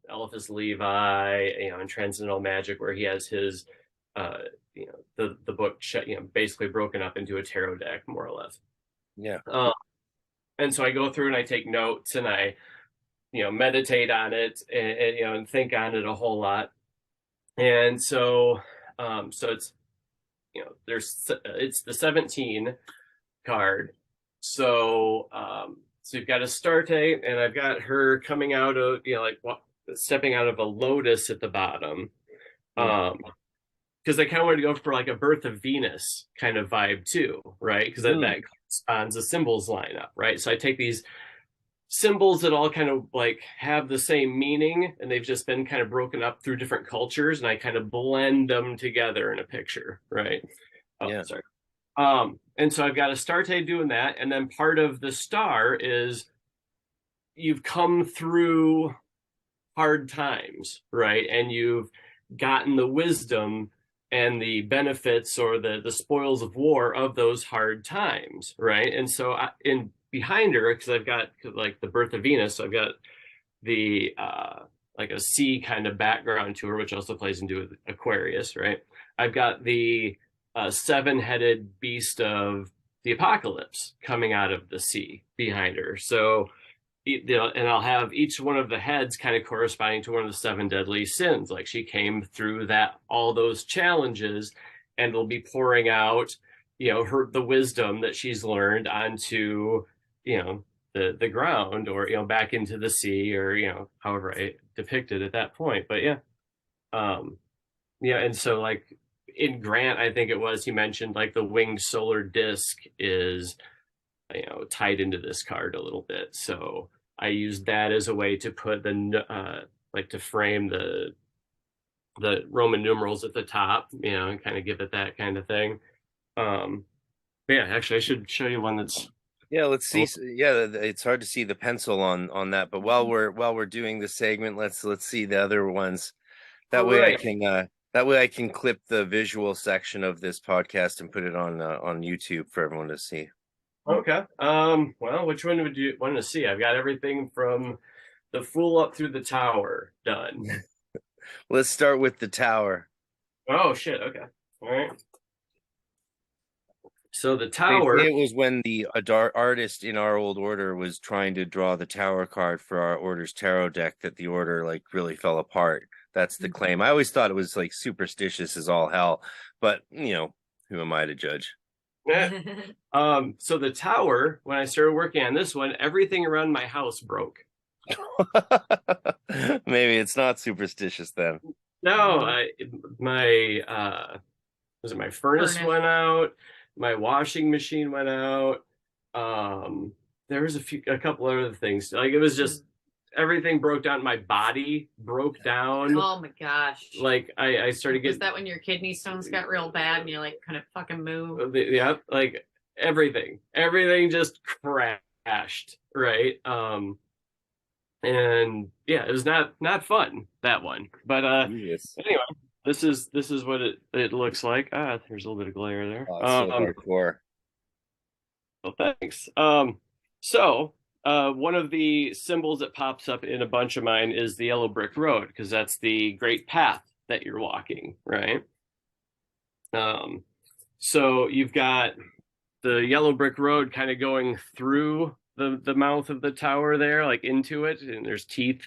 Eliphas Levi, in Transcendental Magic, where he has his, the book, basically broken up into a tarot deck, more or less. Yeah. And so I go through and I take notes and I, meditate on it and think on it a whole lot. And so, so it's, it's the 17 card. So, so you've got Astarte, and I've got her coming out of, stepping out of a lotus at the bottom. Because I kind of wanted to go for like a Birth of Venus kind of vibe too, right? Because that corresponds, the symbols line up, right? So I take these symbols that all kind of like have the same meaning, and they've just been kind of broken up through different cultures, and I kind of blend them together in a picture, right? Oh, yeah. Sorry. And so I've got Astarte doing that, and then part of the star is you've come through hard times, right? And you've gotten the wisdom and the benefits or the spoils of war of those hard times, right? And so in behind her, because I've got like the Birth of Venus, so I've got the like a sea kind of background to her, which also plays into Aquarius, right? I've got the seven-headed beast of the apocalypse coming out of the sea behind her. So, and I'll have each one of the heads kind of corresponding to one of the seven deadly sins. Like she came through all those challenges, and it'll be pouring out, the wisdom that she's learned onto, the ground, or, back into the sea, or, however I depict it at that point. But yeah. And so like in Grant, I think it was, he mentioned like the winged solar disc is, tied into this card a little bit. So I used that as a way to put like to frame the Roman numerals at the top, and kind of give it that kind of thing. Yeah, actually I should show you one that's. Yeah, let's see. Yeah, it's hard to see the pencil on that, but while we're doing the segment, let's see the other ones. That way I can clip the visual section of this podcast and put it on YouTube for everyone to see. Okay. Well, which one would you want to see? I've got everything from the Fool up through the Tower done. Let's start with the Tower. Oh shit. Okay. All right. So the Tower. It was when the artist in our old order was trying to draw the Tower card for our order's tarot deck that the order like really fell apart. That's the claim. I always thought it was like superstitious as all hell, but who am I to judge? So the Tower, when I started working on this one, everything around my house broke. Maybe it's not superstitious then. No, my furnace went out, my washing machine went out. There was a couple other things. Like it was just everything broke down. My body broke down. Oh my gosh! Like I started getting. Was that when your kidney stones got real bad and you like kind of fucking moved? Yeah, like everything just crashed, right? And yeah, it was not fun, that one. But anyway, this is what it looks like. There's a little bit of glare there. Oh, it's so hardcore. Well, thanks. So one of the symbols that pops up in a bunch of mine is the yellow brick road, because that's the great path that you're walking, right? So you've got the yellow brick road kind of going through the mouth of the tower there, like into it, and there's teeth,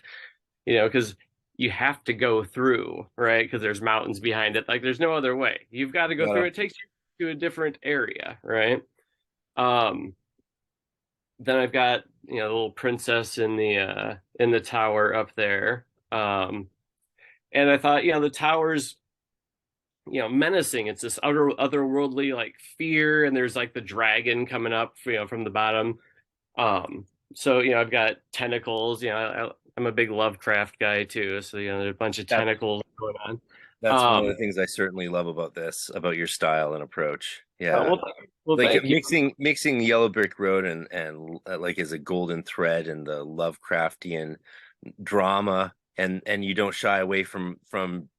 because you have to go through, right? Because there's mountains behind it. Like there's no other way. You've got to go through. It takes you to a different area, right? Then I've got the little princess in the tower up there, and I thought the tower's menacing. It's this otherworldly like fear, and there's like the dragon coming up from the bottom. So I've got tentacles. I'm a big Lovecraft guy too, so there's a bunch of tentacles going on. That's one of the things I certainly love about your style and approach. Yeah, well, like mixing the yellow brick road and like as a golden thread and the Lovecraftian drama, and you don't shy away from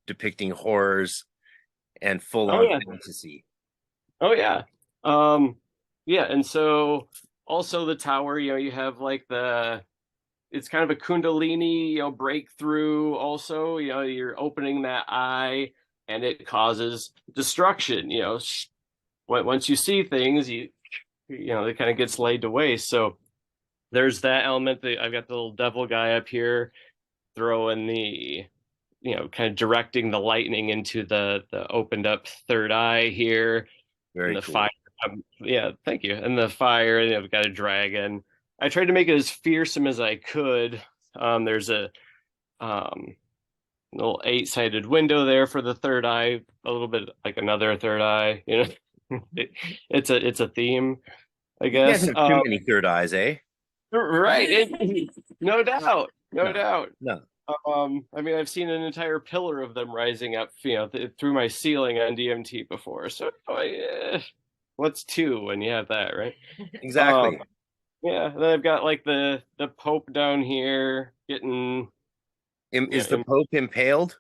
depicting horrors and full on fantasy. Oh yeah, yeah, and so also the tower. You have like the it's kind of a kundalini, breakthrough. Also, you're opening that eye, and it causes destruction. Once you see things, it kind of gets laid to waste. So there's that element. That I've got the little devil guy up here throwing the, kind of directing the lightning into the opened up third eye here. Very And the cool. fire. Yeah, thank you. And the fire, I've got a dragon. I tried to make it as fearsome as I could. There's a little 8-sided window there for the third eye, a little bit like another third eye. It's a theme, I You can't guess. have too many third eyes, eh? Right. No doubt. No doubt. No. I mean, I've seen an entire pillar of them rising up, through my ceiling on DMT before. So, what's 2 when you have that, right? Exactly. Yeah. Then I've got like the Pope down here getting. Is the Pope impaled?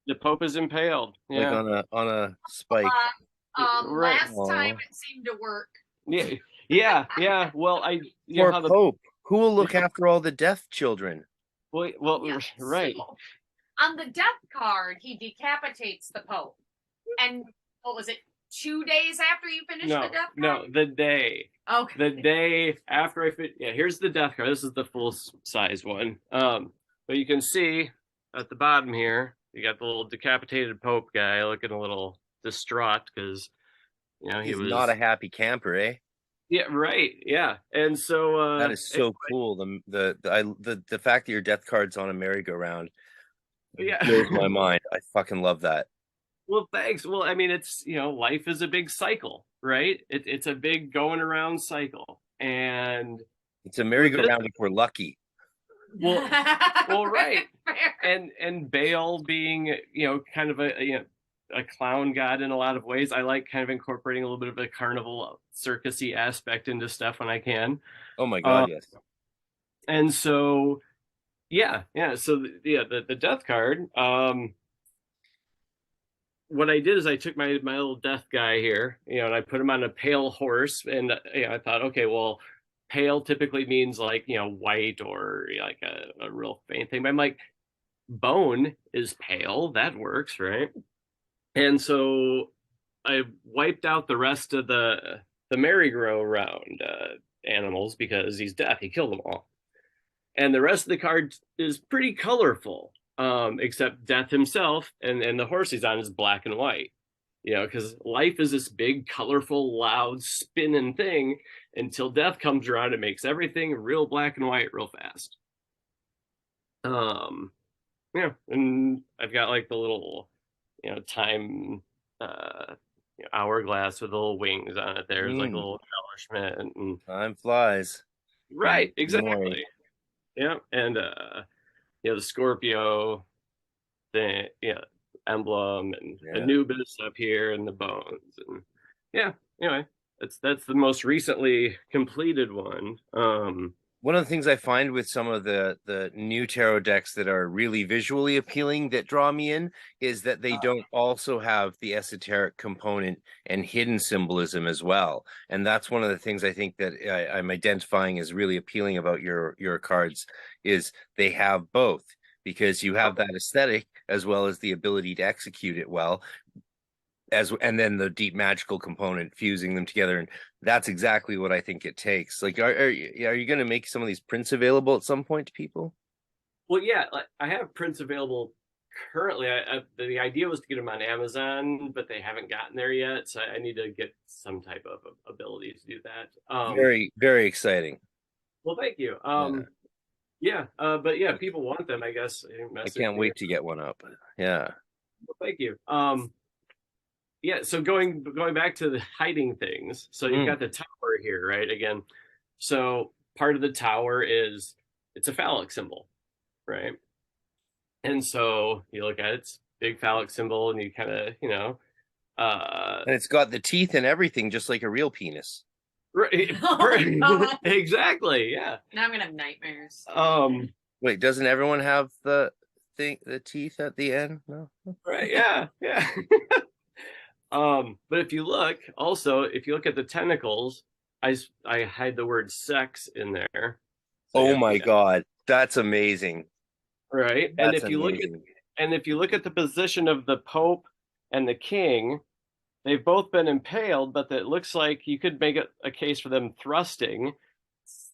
The Pope is impaled. Yeah. Like on a spike. Right. Last time it seemed to work. Yeah. Well, Poor Pope. Who will look after all the deaf children? Well, yes. Right. So, on the death card, he decapitates the Pope. And what was it, 2 days after you finished the death card? No, the day. Okay. The day after I fit. Yeah, here's the death card. This is the full size one. But you can see at the bottom here, you got the little decapitated Pope guy looking a little distraught because, he's not a happy camper, eh? Yeah, right. Yeah, and so that is so cool. The fact that your death card's on a merry-go-round blows my mind. I fucking love that. Well, thanks. Well, I mean, it's life is a big cycle, right? It's a big going around cycle, and it's a merry-go-round if we're lucky. Well, right. And Baal being kind of a clown god in a lot of ways. I like kind of incorporating a little bit of a carnival circusy aspect into stuff when I can. Oh my god, yes. And so so the death card, what I did is I took my little death guy here, and I put him on a pale horse, and I thought, okay, well, pale typically means like white or like a real faint thing, but I'm like, bone is pale, that works, right? And so I wiped out the rest of the merry-go-round animals because he's deaf. He killed them all. And the rest of the card is pretty colorful, except Death himself and the horse he's on is black and white. Because life is this big, colorful, loud, spinning thing until Death comes around and makes everything real black and white real fast. And I've got like the little time hourglass with little wings on it. There's like a little embellishment and time flies. Right, exactly. Yeah, and the Scorpio thing, emblem, and Anubis up here and the bones, and anyway, that's the most recently completed one. One of the things I find with some of the new tarot decks that are really visually appealing that draw me in is that they don't also have the esoteric component and hidden symbolism as well. And that's one of the things I think that I'm identifying as really appealing about your cards is they have both, because you have that aesthetic as well as the ability to execute it well. And then the deep magical component, fusing them together, and that's exactly what I think it takes. Like, are you going to make some of these prints available at some point to people? Well, yeah, I have prints available currently. The idea was to get them on Amazon, but they haven't gotten there yet, so I need to get some type of ability to do that. Very, very exciting. Well, thank you. But yeah, people want them, I guess. I can't wait to get one up. Yeah. Well, thank you. So going back to the hiding things. So you've got the tower here, right? Again, so part of the tower is it's a phallic symbol, right? And so you look at it, it's big phallic symbol, and you kind of, and it's got the teeth and everything, just like a real penis. Right. Exactly. Yeah. Now I'm gonna have nightmares. Wait, doesn't everyone have the teeth at the end? No. Right. Yeah. But if you look at the tentacles, I hide the word sex in there. So my God. That's amazing. right? And That's if you look at amazing. the position of the Pope and the King, they've both been impaled, but it looks like you could make a case for them thrusting,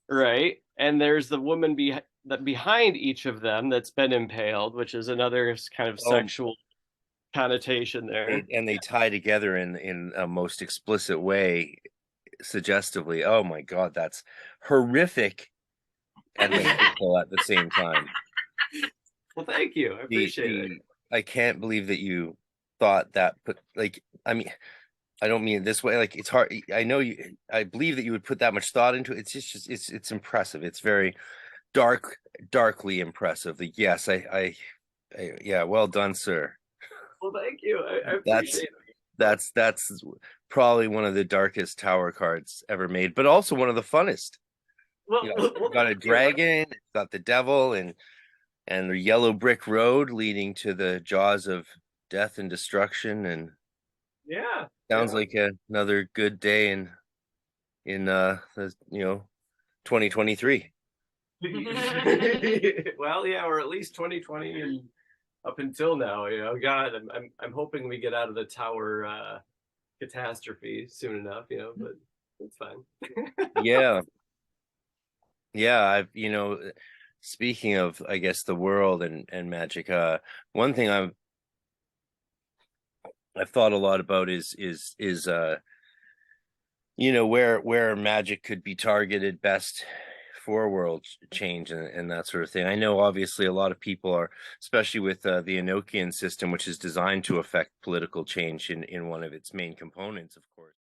right? And there's the woman behind each of them that's been impaled, which is another kind of sexual connotation there. They tie together in a most explicit way, suggestively. Oh my God, that's horrific and hopeful at the same time. Well, thank you. I appreciate it. I can't believe that you thought that, but like, I mean, I don't mean it this way. Like, it's hard. I know you. I believe that you would put that much thought into it. It's just it's impressive. It's very darkly impressive. Like, yes, yeah, well done, sir. Well, thank you. I appreciate it. That's probably one of the darkest tower cards ever made, but also one of the funnest. Well, It's got a dragon, it's got the devil, and the yellow brick road leading to the jaws of death and destruction. And yeah, sounds like another good day in 2023. Well, yeah, or at least 2020 and up until now. God, I'm hoping we get out of the tower catastrophe soon enough. But it's fine. Yeah, speaking of, I guess, the world and magic, one thing I've thought a lot about is where magic could be targeted best for world change and that sort of thing. I know obviously a lot of people are, especially with the ENOCHIAN system, which is designed to affect political change in one of its main components, of course.